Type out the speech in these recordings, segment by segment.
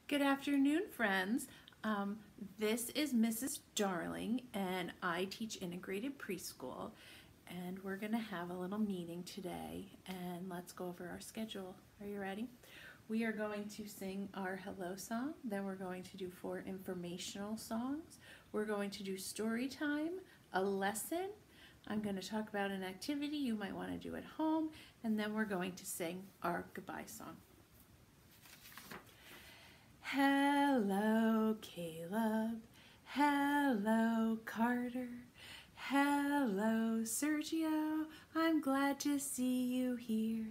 Good afternoon, friends. This is Mrs. Darling, and I teach integrated preschool. And we're going to have a little meeting today, and let's go over our schedule. Are you ready? We are going to sing our hello song, then we're going to do 4 informational songs. We're going to do story time, a lesson. I'm going to talk about an activity you might want to do at home, and then we're going to sing our goodbye song. Hello, Caleb. Hello, Carter. Hello, Sergio. I'm glad to see you here.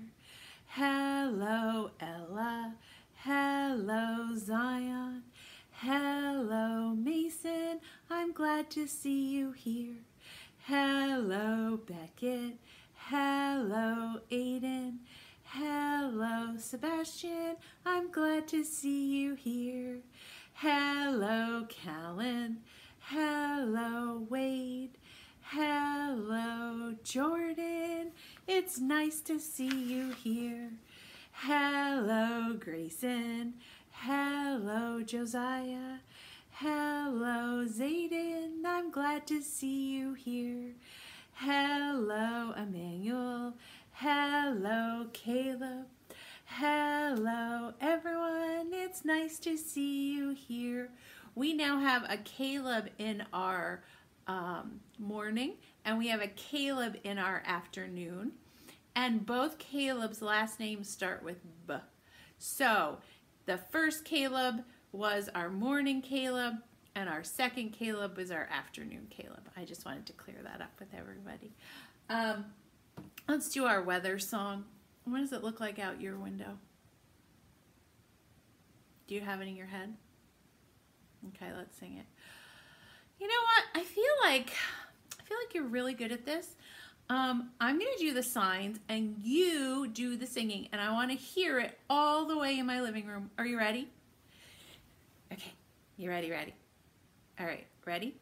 Hello, Ella. Hello, Zion. Hello, Mason. I'm glad to see you here. Hello, Beckett. Hello, Aiden. Hello, Sebastian. I'm glad to see you here. Hello, Callan. Hello, Wade. Hello, Jordan. It's nice to see you here. Hello, Grayson. Hello, Josiah. Hello, Zayden. I'm glad to see you here. Hello, Emmanuel. Hello, Caleb. Hello, everyone. It's nice to see you here. We now have a Caleb in our morning, and we have a Caleb in our afternoon. And both Caleb's last names start with B. So the first Caleb was our morning Caleb, and our second Caleb was our afternoon Caleb. I just wanted to clear that up with everybody. Let's do our weather song. What does it look like out your window? Do you have it in your head? Okay, let's sing it. You know what? I feel like you're really good at this. I'm going to do the signs and you do the singing, and I want to hear it all the way in my living room. Are you ready? Okay, you ready? All right, ready?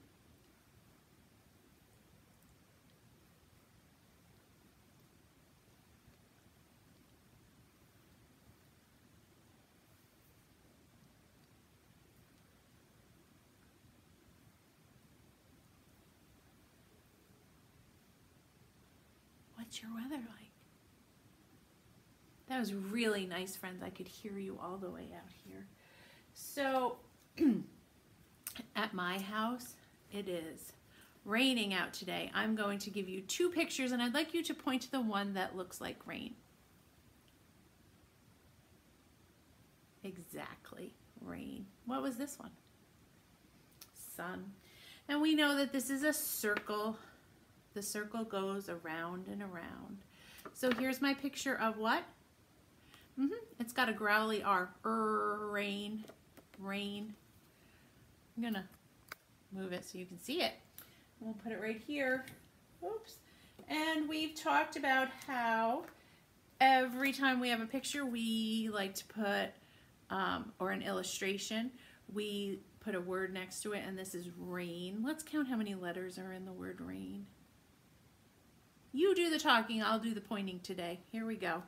What's your weather like? That was really nice, friends. I could hear you all the way out here. So at my house, it is raining out today. I'm going to give you 2 pictures, and I'd like you to point to the one that looks like rain. Exactly, rain. What was this one? Sun. And we know that this is a circle. The circle goes around and around. So here's my picture of what? It's got a growly R. Rain. Rain. I'm gonna move it so you can see it. We'll put it right here. Oops. And we've talked about how every time we have a picture, we like to put, or an illustration, we put a word next to it, and this is rain. Let's count how many letters are in the word rain. You do the talking, I'll do the pointing today. Here we go.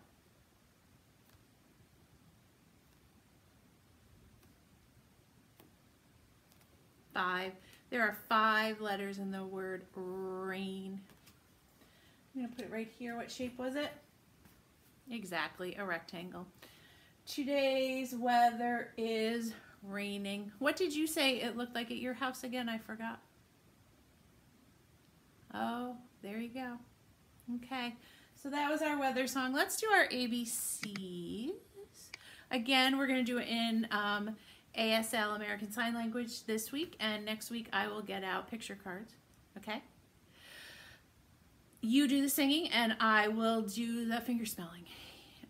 Five. There are 5 letters in the word rain. I'm going to put it right here. What shape was it? Exactly, a rectangle. Today's weather is raining. What did you say it looked like at your house again? I forgot. Oh, there you go. Okay, so that was our weather song. Let's do our ABCs. Again, we're going to do it in ASL, American Sign Language, this week, and next week I will get out picture cards, okay? You do the singing, and I will do the finger spelling.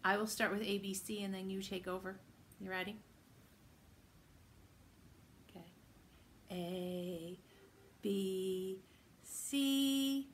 I will start with ABC, and then you take over. You ready? Okay. A, B, C,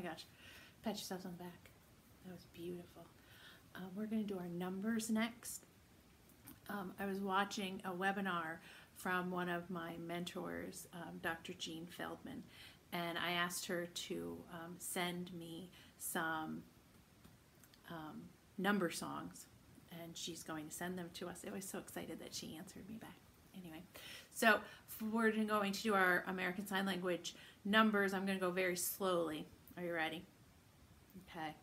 gosh. Pat yourselves on the back. That was beautiful. We're going to do our numbers next. I was watching a webinar from one of my mentors, Dr. Jean Feldman, and I asked her to send me some number songs, and she's going to send them to us. I was so excited that she answered me back. Anyway, so we're going to do our American Sign Language numbers. I'm going to go very slowly. Are you ready? Okay.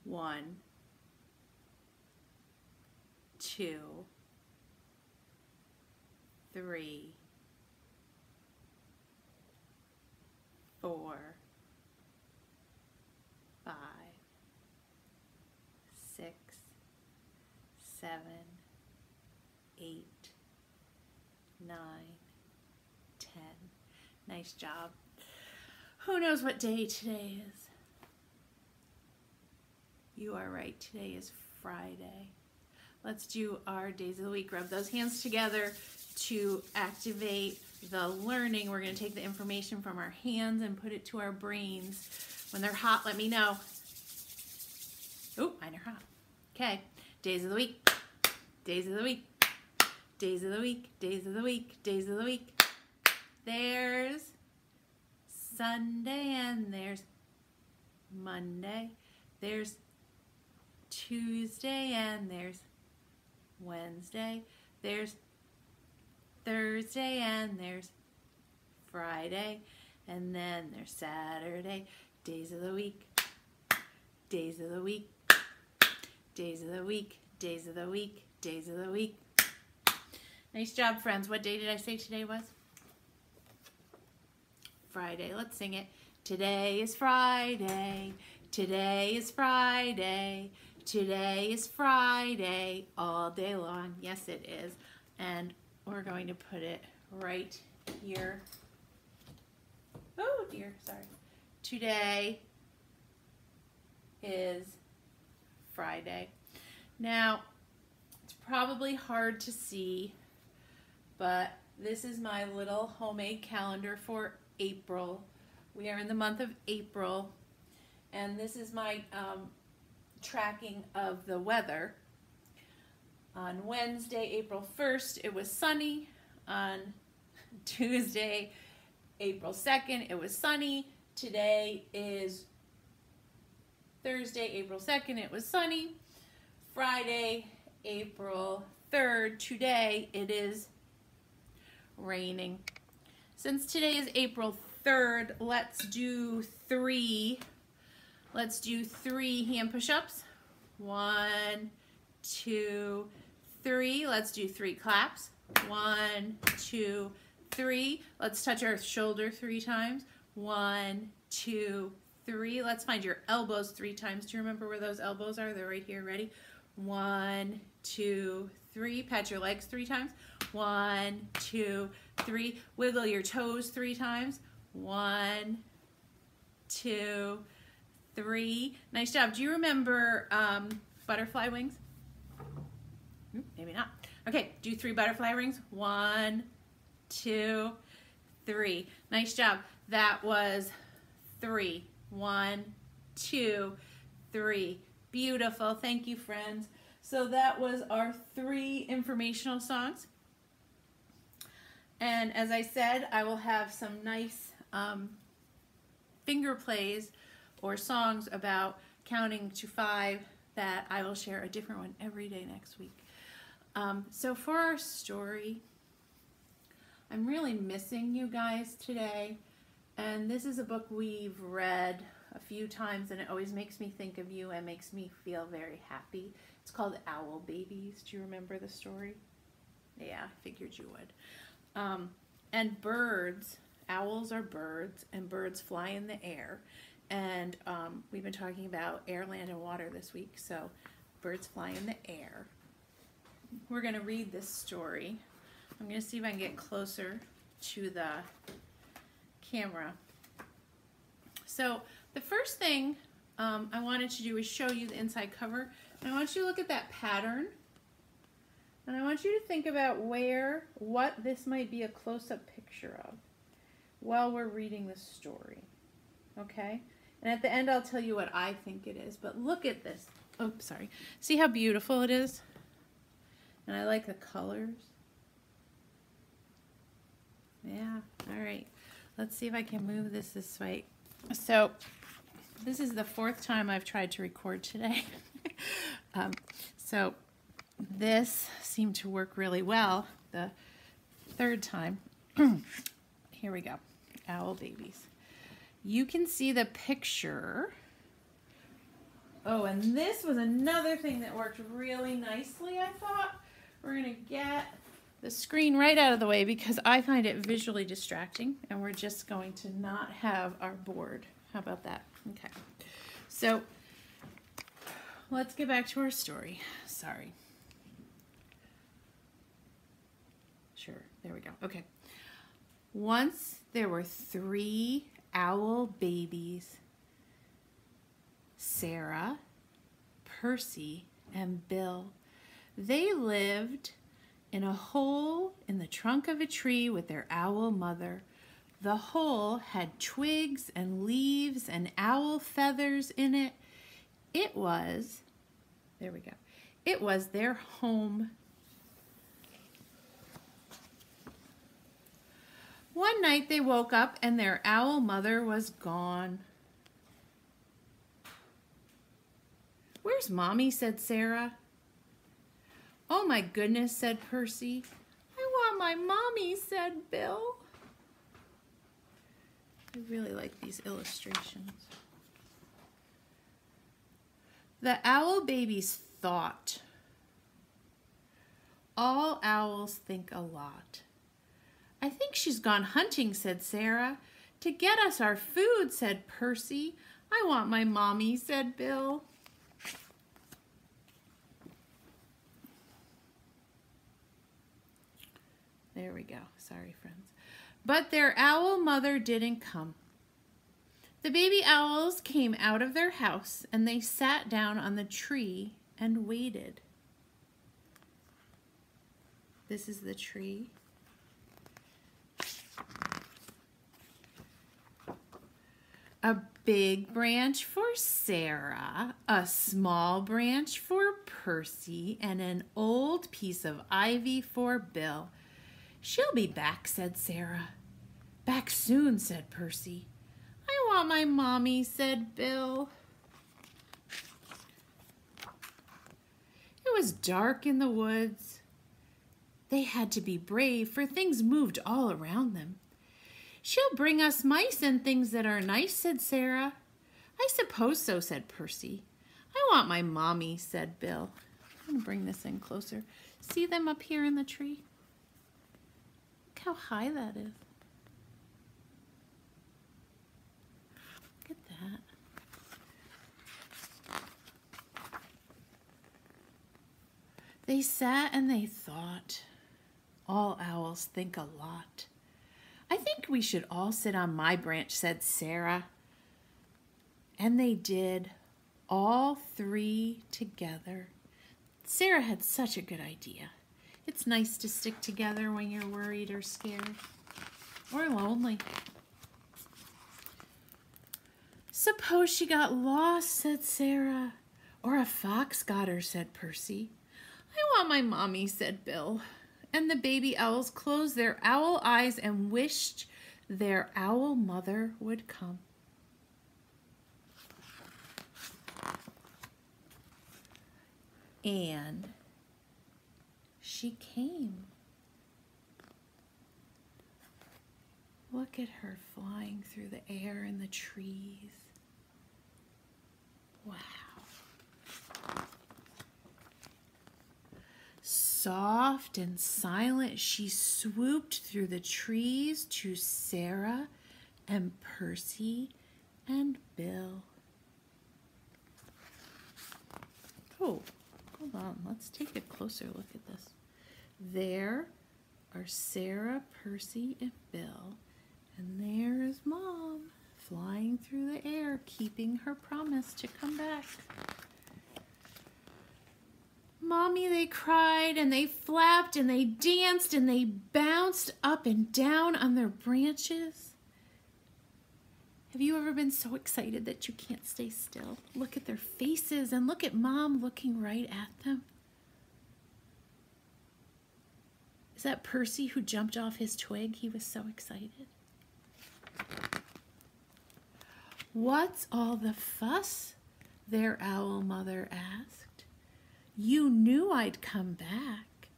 1, 2, 3, 4, 5, 6, 7, 8, 9, 10. Nice job. Who knows what day today is? You are right. Today is Friday. Let's do our days of the week. Rub those hands together to activate the learning. We're going to take the information from our hands and put it to our brains. When they're hot, let me know. Oh, mine are hot. Okay. Days of the week. Days of the week. Days of the week. Days of the week. Days of the week. There's Sunday and there's Monday. There's Tuesday and there's Wednesday. There's Thursday and there's Friday. And then there's Saturday. Days of the week. Days of the week. Days of the week. Days of the week. Days of the week. Nice job, friends. What day did I say today was? Friday. Let's sing it. Today is Friday. Today is Friday. Today is Friday all day long. Yes, it is. And we're going to put it right here. Oh dear, sorry. Today is Friday. Now, it's probably hard to see, but this is my little homemade calendar for April. We are in the month of April, and this is my tracking of the weather. On Wednesday, April 1st, it was sunny. On Tuesday, April 2nd, it was sunny. Today is Thursday, April 2nd, it was sunny. Friday, April 3rd, today it is raining. Since today is April 3rd, let's do three hand push-ups. 1, 2, 3. Let's do 3 claps. 1, 2, 3. Let's touch our shoulder 3 times. 1, 2, 3. Let's find your elbows 3 times. Do you remember where those elbows are? They're right here. Ready? 1, 2, 3. Pat your legs 3 times. 1, 2, 3. Wiggle your toes 3 times. 1, 2, 3. Nice job. Do you remember butterfly wings? Maybe not. Okay, do 3 butterfly rings. 1, 2, 3. Nice job. That was 3. 1, 2, 3. Beautiful. Thank you, friends. So that was our 3 informational songs. And as I said, I will have some nice finger plays or songs about counting to 5 that I will share a different one every day next week. So for our story, I'm really missing you guys today. And this is a book we've read a few times, and it always makes me think of you and makes me feel very happy. It's called Owl Babies. Do you remember the story? Yeah, I figured you would. And birds, owls are birds, and birds fly in the air. And we've been talking about air, land, and water this week, so birds fly in the air. We're going to read this story. I'm going to see if I can get closer to the camera. So the first thing I wanted to do is show you the inside cover. And I want you to look at that pattern. And I want you to think about what this might be a close-up picture of. while we're reading the story, okay? And at the end, I'll tell you what I think it is. But look at this. Oh, sorry. See how beautiful it is? And I like the colors. Yeah, all right. Let's see if I can move this way. So this is the 4th time I've tried to record today. So this seemed to work really well the 3rd time. Here we go. Owl babies. You can see the picture. Oh, and this was another thing that worked really nicely, I thought. We're going to get the screen right out of the way because I find it visually distracting, and we're just going to not have our board. How about that? Okay. So let's get back to our story. Sorry. Sure. There we go. Okay. Once there were 3 owl babies, Sarah, Percy, and Bill. They lived in a hole in the trunk of a tree with their owl mother. The hole had twigs and leaves and owl feathers in it. It was, there we go, it was their home. One night they woke up and their owl mother was gone. "Where's Mommy?" said Sarah. "Oh my goodness," said Percy. "I want my mommy," said Bill. I really like these illustrations. The owl babies thought. All owls think a lot. "I think she's gone hunting," said Sarah. "To get us our food," said Percy. "I want my mommy," said Bill. There we go. Sorry, friends. But their owl mother didn't come. The baby owls came out of their house and they sat down on the tree and waited. This is the tree. A big branch for Sarah, a small branch for Percy, and an old piece of ivy for Bill. "She'll be back," said Sarah. "Back soon," said Percy. "I want my mommy," said Bill. It was dark in the woods. They had to be brave, for things moved all around them. "She'll bring us mice and things that are nice," said Sarah. "I suppose so," said Percy. "I want my mommy," said Bill. I'm going to bring this in closer. See them up here in the tree? Look how high that is. Look at that. They sat and they thought. All owls think a lot. "I think we should all sit on my branch," said Sarah. And they did, all 3 together. Sarah had such a good idea. It's nice to stick together when you're worried or scared or lonely. "Suppose she got lost," said Sarah. "Or a fox got her," said Percy. "I want my mommy," said Bill. And the baby owls closed their owl eyes and wished their owl mother would come. And she came. Look at her flying through the air and the trees. Wow. Soft and silent, she swooped through the trees to Sarah and Percy and Bill. Oh, hold on. Let's take a closer look at this. There are Sarah, Percy, and Bill. And there is Mom flying through the air, keeping her promise to come back. "Mommy," they cried, and they flapped, and they danced, and they bounced up and down on their branches. Have you ever been so excited that you can't stay still? Look at their faces and look at Mom looking right at them. Is that Percy who jumped off his twig? He was so excited. What's all the fuss? Their owl mother asked. You knew I'd come back.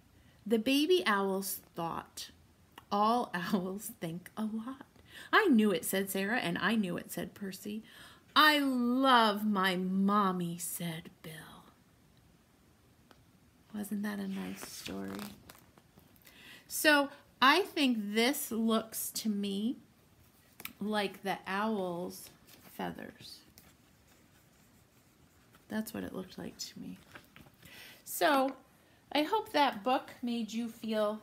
The baby owls thought. All owls think a lot. I knew it, said Sarah, and I knew it, said Percy. I love my mommy, said Bill. Wasn't that a nice story? So I think this looks to me like the owl's feathers. That's what it looked like to me. So I hope that book made you feel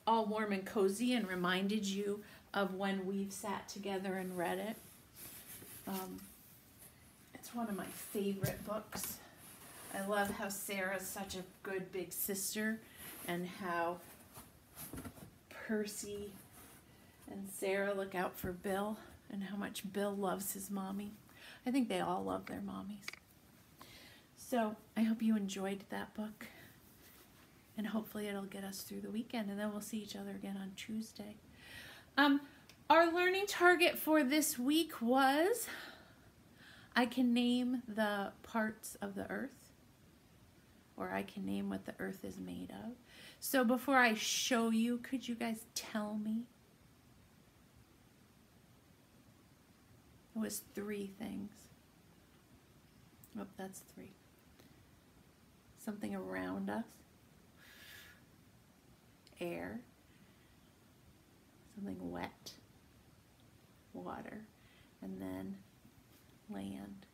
all warm and cozy and reminded you of when we've sat together and read it. It's one of my favorite books. I love how Sarah's such a good big sister and how Percy and Sarah look out for Bill and how much Bill loves his mommy. I think they all love their mommies. So I hope you enjoyed that book, and hopefully it'll get us through the weekend, and then we'll see each other again on Tuesday. Our learning target for this week was, I can name the parts of the earth, or I can name what the earth is made of. So before I show you, could you guys tell me? It was 3 things. Oh, that's 3. Something around us. Air. Something wet. Water. And then land.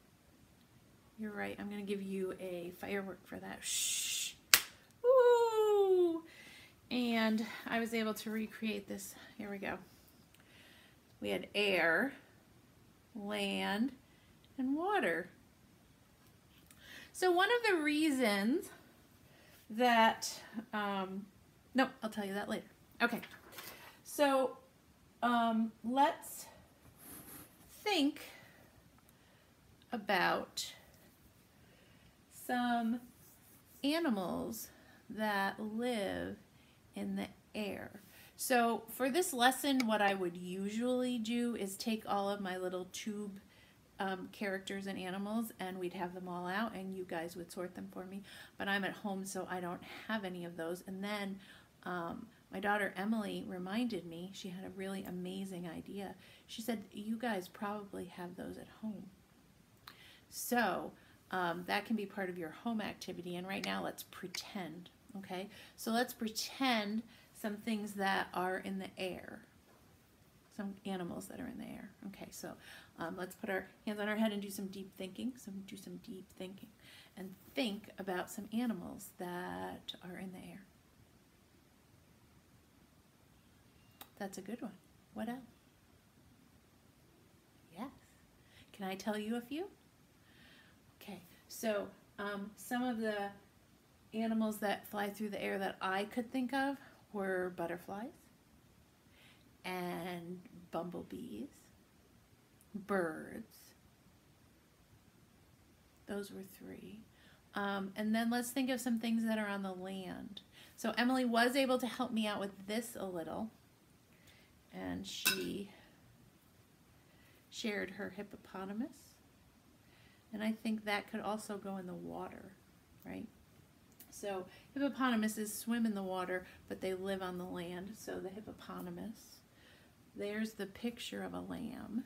You're right. I'm going to give you a firework for that. Shh. Woo! And I was able to recreate this. Here we go. We had air, land, and water. So one of the reasons that, no, I'll tell you that later. Okay, so let's think about some animals that live in the air. So for this lesson, what I would usually do is take all of my little tube characters and animals, and we'd have them all out, and you guys would sort them for me. But I'm at home, so I don't have any of those. And then my daughter Emily reminded me, she had a really amazing idea. She said, you guys probably have those at home. So that can be part of your home activity. And right now, let's pretend, okay? So let's pretend some things that are in the air. Some animals that are in the air. Okay, so let's put our hands on our head and do some deep thinking. Do some deep thinking. And think about some animals that are in the air. That's a good one. What else? Yes. Can I tell you a few? Okay, so some of the animals that fly through the air that I could think of were butterflies and bumblebees, birds. Those were 3. And then let's think of some things that are on the land. So Emily was able to help me out with this a little, and she shared her hippopotamus. And I think that could also go in the water, right? So hippopotamuses swim in the water, but they live on the land. So the hippopotamus. There's the picture of a lamb.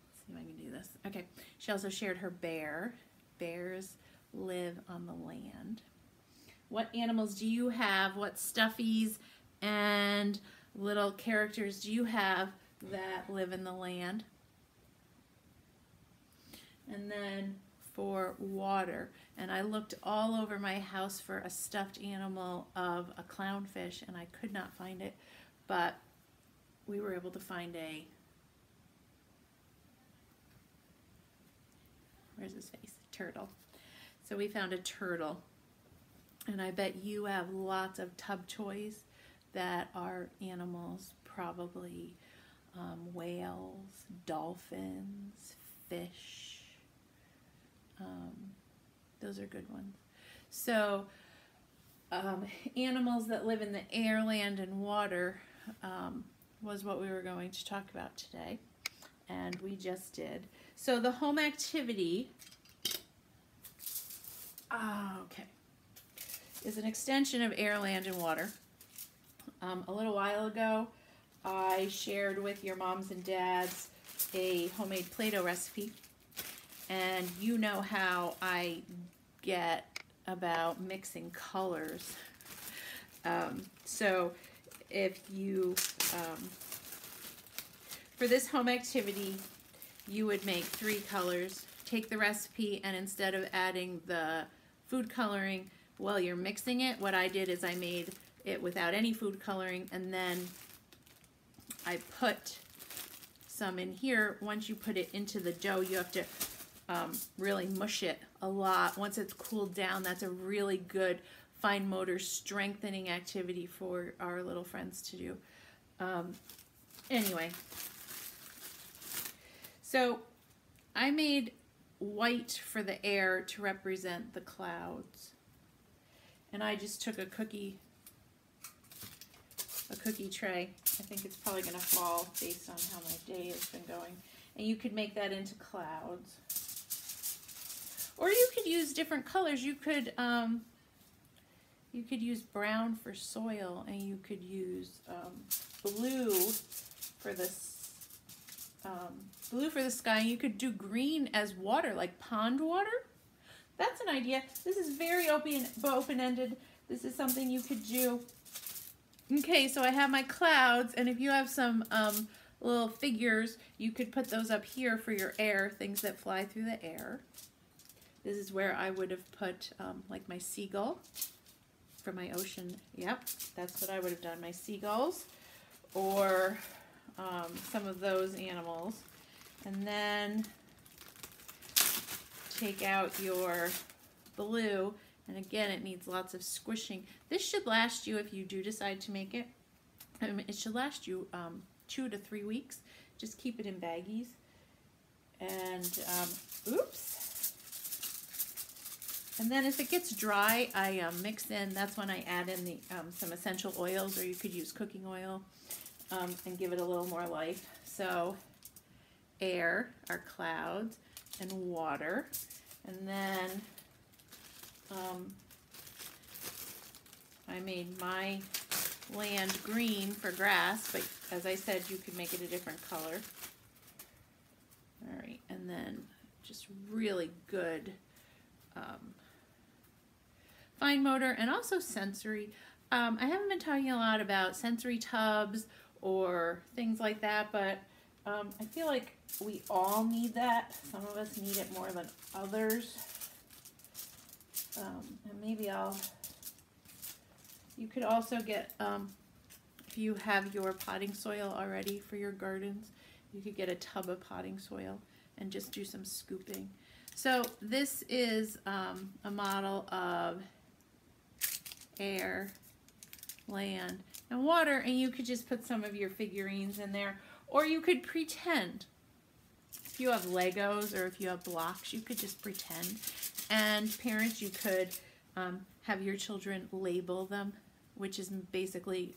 Let's see if I can do this. Okay. She also shared her bear. Bears live on the land. What animals do you have? What stuffies and little characters do you have that live in the land? And then for water, and I looked all over my house for a stuffed animal of a clownfish, and I could not find it, but we were able to find a, where's his face? Turtle. So we found a turtle, and I bet you have lots of tub toys that are animals. probably whales, dolphins, fish. Those are good ones. So animals that live in the air, land, and water was what we were going to talk about today, and we just did. So the home activity, is an extension of air, land, and water. A little while ago, I shared with your moms and dads a homemade Play-Doh recipe, and you know how I get about mixing colors. So if you, for this home activity, you would make 3 colors, take the recipe, and instead of adding the food coloring while you're mixing it, what I did is I made it without any food coloring, and then I put some in here. Once you put it into the dough, you have to really mush it a lot. Once it's cooled down, that's a really good fine motor strengthening activity for our little friends to do. Anyway, so I made white for the air to represent the clouds. And I just took a cookie tray. I think it's probably going to fall based on how my day has been going. And you could make that into clouds. Or you could use different colors. You could use brown for soil, and you could use blue for the sky. And you could do green as water, like pond water. That's an idea. This is very open-ended. This is something you could do. Okay, so I have my clouds, and if you have some little figures, you could put those up here for your air, things that fly through the air. This is where I would have put like my seagull for my ocean. Yep, that's what I would have done, my seagulls, or some of those animals. And then take out your blue, and again, it needs lots of squishing. This should last you, if you do decide to make it, it should last you 2 to 3 weeks. Just keep it in baggies. And oops. And then if it gets dry, I mix in, that's when I add in the some essential oils, or you could use cooking oil, and give it a little more life. So air, our clouds, and water. And then I made my land green for grass, but as I said, you could make it a different color. All right, and then just really good fine motor and also sensory. I haven't been talking a lot about sensory tubs or things like that, but I feel like we all need that. Some of us need it more than others. And maybe you could also get, if you have your potting soil already for your gardens, you could get a tub of potting soil and just do some scooping. So this is a model of air, land, and water, and you could just put some of your figurines in there, or you could pretend. If you have Legos or if you have blocks, you could just pretend. And parents, you could have your children label them, which is basically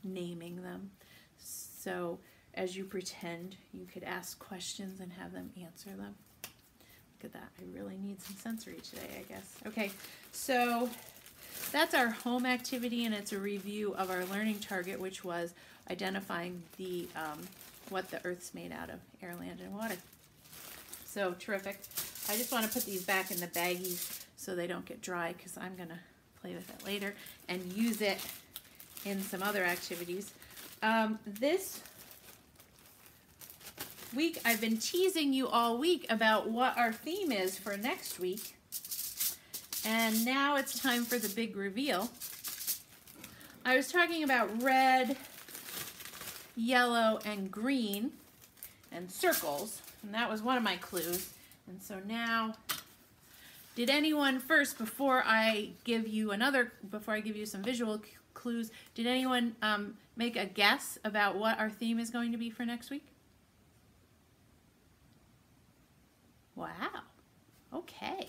naming them. So as you pretend, you could ask questions and have them answer them. Look at that. I really need some sensory today, I guess. Okay, so that's our home activity, and it's a review of our learning target, which was identifying the what the Earth's made out of, air, land, and water. So terrific. I just want to put these back in the baggies so they don't get dry, because I'm going to play with it later and use it in some other activities. This week, I've been teasing you all week about what our theme is for next week. And now it's time for the big reveal. I was talking about red, yellow, and green, and circles, and that was one of my clues. And so now Did anyone first, before I give you some visual clues, did anyone make a guess about what our theme is going to be for next week? Wow. Okay.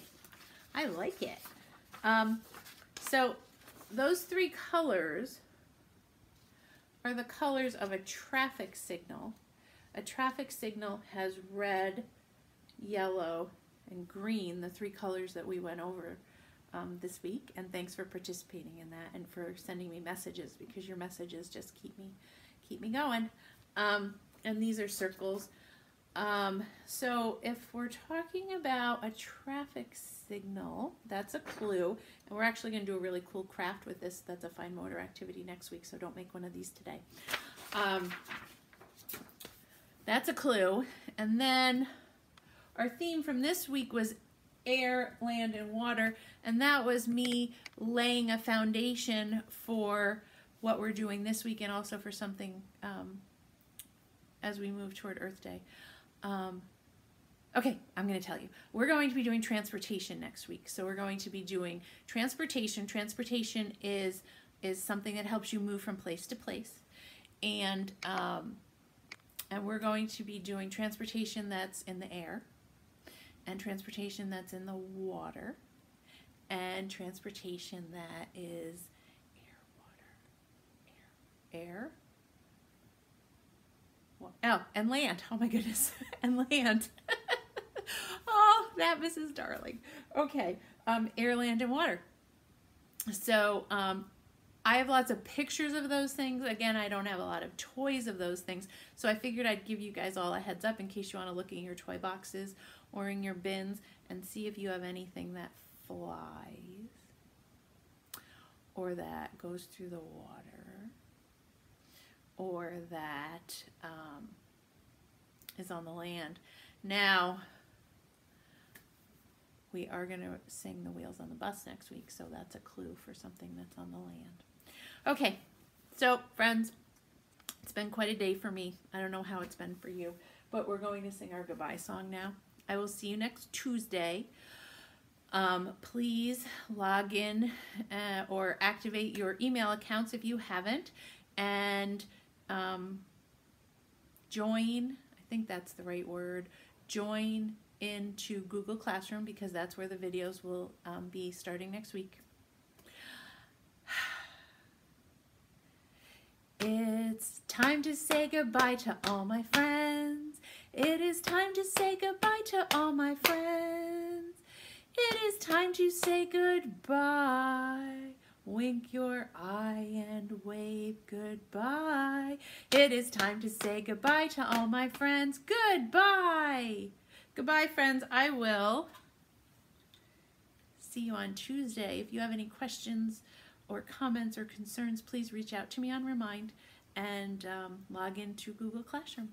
I like it. So those three colors are the colors of a traffic signal. A traffic signal has red, yellow, and green, the three colors that we went over this week. And thanks for participating in that and for sending me messages, because your messages just keep me going. And these are circles. So if we're talking about a traffic signal, that's a clue. And we're actually going to do a really cool craft with this. That's a fine motor activity next week, so don't make one of these today. That's a clue. And then our theme from this week was air, land, and water. And that was me laying a foundation for what we're doing this week and also for something as we move toward Earth Day. Okay, I'm going to tell you. We're going to be doing transportation next week. So we're going to be doing transportation. Transportation is something that helps you move from place to place. And we're going to be doing transportation that's in the air, and transportation that's in the water, and transportation that is air, oh, and land. Oh my goodness, and land. Oh, that Mrs. Darling. Okay, air, land, and water. So I have lots of pictures of those things. Again, I don't have a lot of toys of those things, so I figured I'd give you guys all a heads up in case you want to look in your toy boxes or in your bins and see if you have anything that flies or that goes through the water or that is on the land. Now, we are going to sing The Wheels on the Bus next week, so that's a clue for something that's on the land. Okay, so friends, it's been quite a day for me. I don't know how it's been for you, but we're going to sing our goodbye song now. I will see you next Tuesday. Please log in or activate your email accounts if you haven't, and join, I think that's the right word, join into Google Classroom, because that's where the videos will be starting next week. It's time to say goodbye to all my friends. It is time to say goodbye to all my friends. It is time to say goodbye. Wink your eye and wave goodbye. It is time to say goodbye to all my friends. Goodbye. Goodbye, friends. I will see you on Tuesday. If you have any questions or comments or concerns, please reach out to me on Remind and log into Google Classroom.